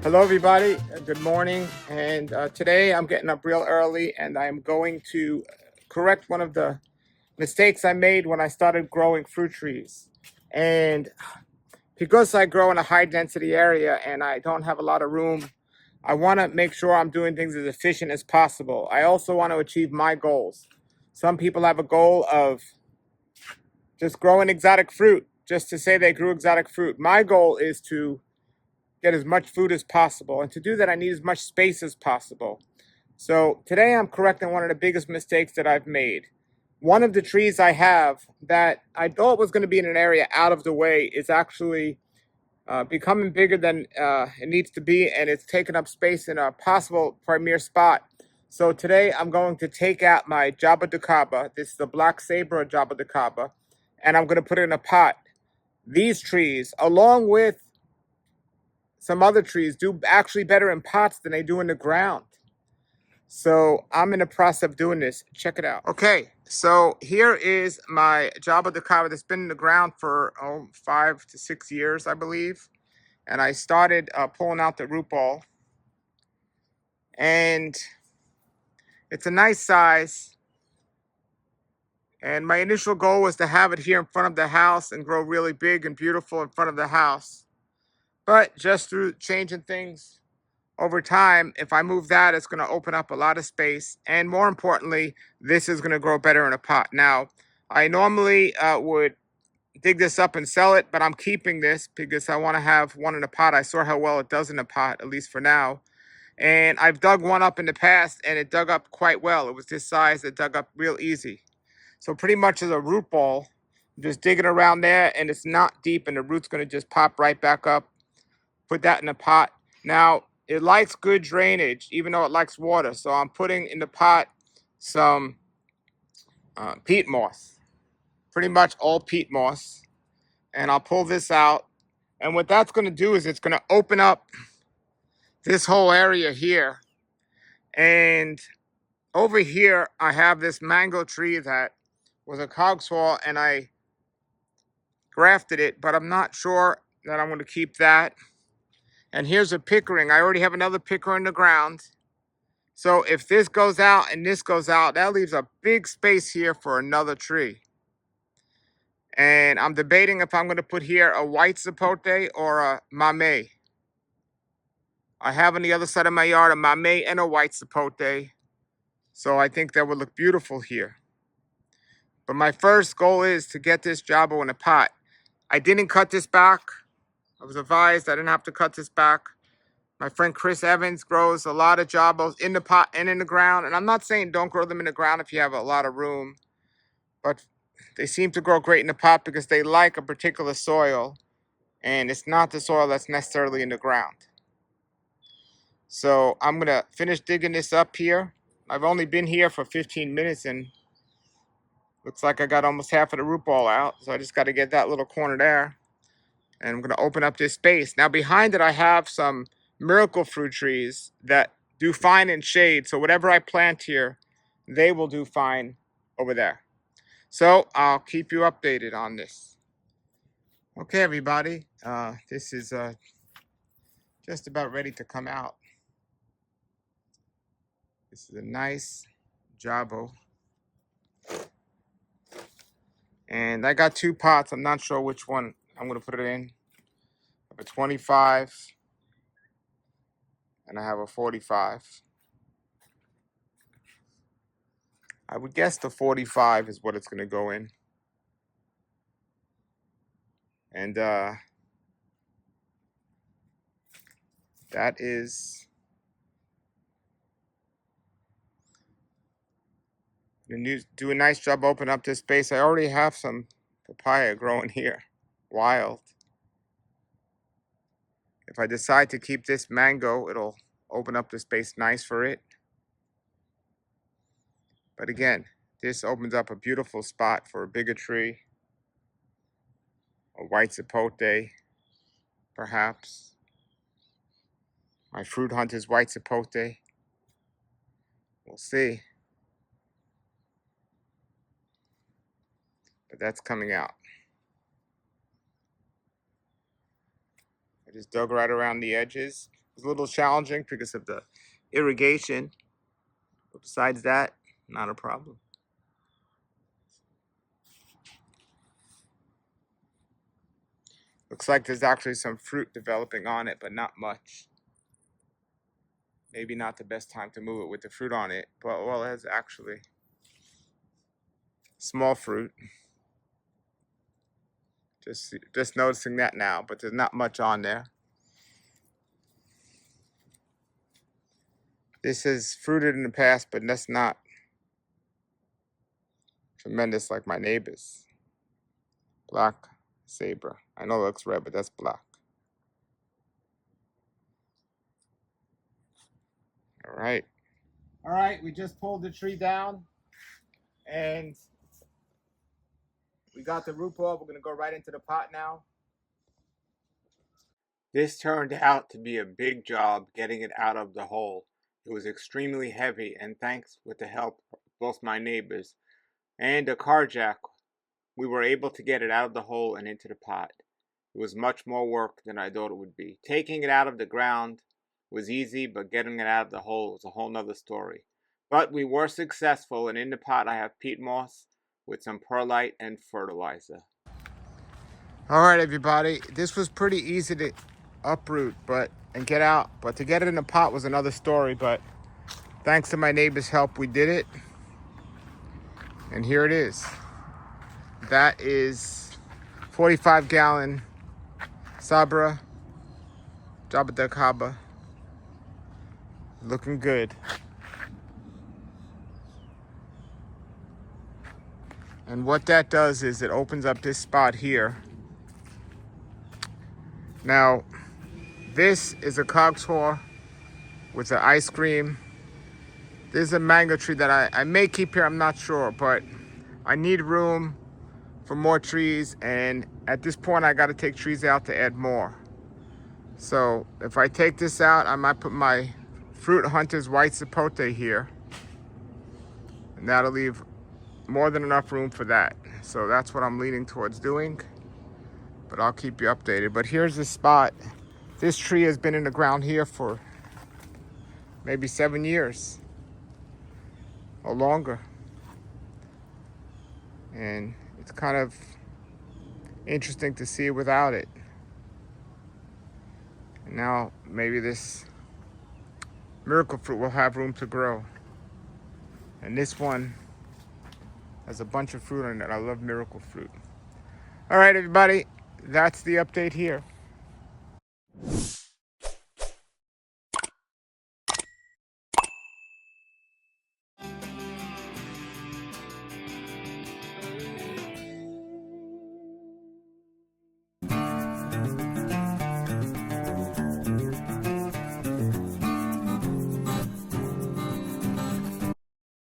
Hello, everybody. Good morning. And today I'm getting up real early and I'm going to correct one of the mistakes I made when I started growing fruit trees. And because I grow in a high density area and I don't have a lot of room, I want to make sure I'm doing things as efficient as possible. I also want to achieve my goals. Some people have a goal of just growing exotic fruit, just to say they grew exotic fruit. My goal is to get as much food as possible. And to do that, I need as much space as possible. So today I'm correcting one of the biggest mistakes that I've made. One of the trees I have that I thought was going to be in an area out of the way is actually becoming bigger than it needs to be, and it's taking up space in a possible premier spot. So today I'm going to take out my Jaboticaba. This is the Black Sabara Jaboticaba, and I'm going to put it in a pot. These trees, along with some other trees, do actually better in pots than they do in the ground. So I'm in the process of doing this. Check it out. Okay, so here is my Jaboticaba that's been in the ground for 5 to 6 years, I believe. And I started pulling out the root ball. And it's a nice size. And my initial goal was to have it here in front of the house and grow really big and beautiful in front of the house. But just through changing things over time, if I move that, it's going to open up a lot of space. And more importantly, this is going to grow better in a pot. Now, I normally would dig this up and sell it, but I'm keeping this because I want to have one in a pot. I saw how well it does in a pot, at least for now. And I've dug one up in the past, and it dug up quite well. It was this size, it dug up real easy. So pretty much as a root ball, just digging around there, and it's not deep, and the root's going to just pop right back up. Put that in a pot. Now, it likes good drainage, even though it likes water. So I'm putting in the pot some peat moss, pretty much all peat moss. And I'll pull this out. And what that's going to do is it's going to open up this whole area here. And over here, I have this mango tree that was a cogswall, and I grafted it, but I'm not sure that I'm going to keep that. And here's a pickering. I already have another picker in the ground. So if this goes out and this goes out, that leaves a big space here for another tree. And I'm debating if I'm going to put here a white sapote or a mamey. I have on the other side of my yard a mamey and a white sapote. So I think that would look beautiful here. But my first goal is to get this jabo in a pot. I didn't cut this back. I was advised I didn't have to cut this back. My friend Chris Evans grows a lot of jabos in the pot and in the ground. And I'm not saying don't grow them in the ground if you have a lot of room. But they seem to grow great in the pot because they like a particular soil. And it's not the soil that's necessarily in the ground. So I'm going to finish digging this up here. I've only been here for 15 minutes and looks like I got almost half of the root ball out. So I just got to get that little corner there. And I'm going to open up this space. Now behind it, I have some miracle fruit trees that do fine in shade. So whatever I plant here, they will do fine over there. So I'll keep you updated on this. Okay, everybody. This is just about ready to come out. This is a nice jabo. And I got 2 pots. I'm not sure which one I'm going to put it in. I have a 25 and I have a 45. I would guess the 45 is what it's going to go in. And that is do a nice job opening up this space. I already have some papaya growing here, wild. If I decide to keep this mango, it'll open up the space nice for it. But again, this opens up a beautiful spot for a bigger tree, a white sapote, perhaps. My fruit hunter's white sapote. We'll see. But that's coming out. I just dug right around the edges. It's a little challenging because of the irrigation. But besides that, not a problem. Looks like there's actually some fruit developing on it, but not much. Maybe not the best time to move it with the fruit on it, but well, it's actually small fruit. Just noticing that now, but there's not much on there. This is fruited in the past, but that's not tremendous like my neighbor's. Black Sabara. I know it looks red, but that's black. All right. All right, we just pulled the tree down and we got the root ball. We're going to go right into the pot now. This turned out to be a big job getting it out of the hole. It was extremely heavy, and thanks with the help of both my neighbors and a car jack, we were able to get it out of the hole and into the pot. It was much more work than I thought it would be. Taking it out of the ground was easy, but getting it out of the hole was a whole nother story. But we were successful, and in the pot I have peat moss with some perlite and fertilizer. All right, everybody, this was pretty easy to uproot and get out, but to get it in the pot was another story. But thanks to my neighbor's help, we did it, and here it is. That is 45-gallon Sabara Jaboticaba, looking good. And what that does is it opens up this spot here. Now, this is a cogswell with the ice cream. There's a mango tree that I may keep here, I'm not sure, but I need room for more trees, and at this point I got to take trees out to add more. So if I take this out, I might put my Fruit Hunter's white sapote here, and that'll leave more than enough room for that. So that's what I'm leaning towards doing, but I'll keep you updated. But here's the spot. This tree has been in the ground here for maybe 7 years or longer, and it's kind of interesting to see it without it. And now maybe this miracle fruit will have room to grow. And this one has a bunch of fruit on it. I love miracle fruit. All right, everybody, that's the update here.